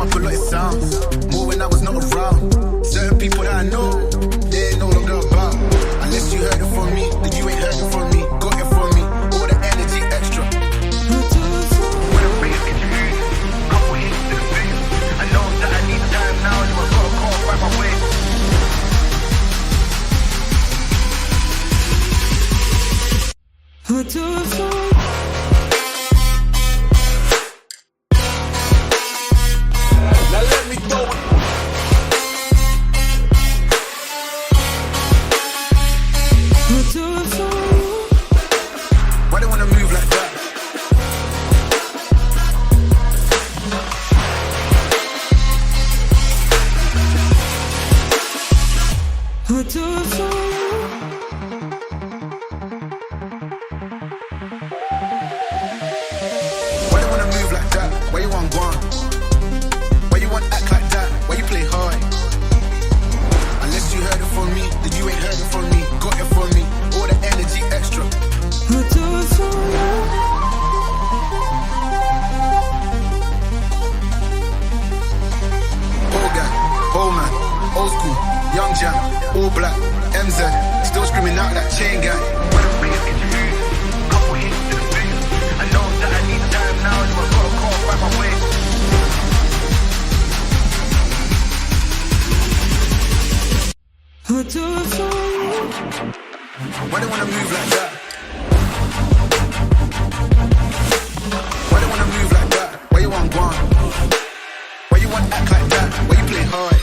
up a lot, it sounds. More when I was not around. Certain people that I know, they ain't no longer about. Unless you heard it from me, then you ain't heard it from me. Got it from me, all the energy extra. When I bring it into me, couple hits to the face. I know that I need time now, so I gotta call right my way. Now let me go. Why they wanna move like that? Why they wanna move like that? Why you want gone? Why you want act like that? Why you play hard? Unless you heard it from me, then you ain't heard it from me. Got it from me, all the energy extra. Old guy, old man, old school, young jam, all black, MZ, still screaming out that chain gang. When I bring it into me, couple hits to the face. I know that I need time now, so I gotta call right my way. Why they wanna move like that? Why they wanna move like that? Why you want gone? Why you want act like that? Why you play hard?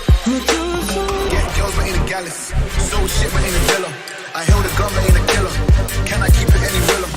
Get girls but ain't a gallus. Sold shit but ain't a dealer. I held a gun but ain't a killer. Can I keep it any realer?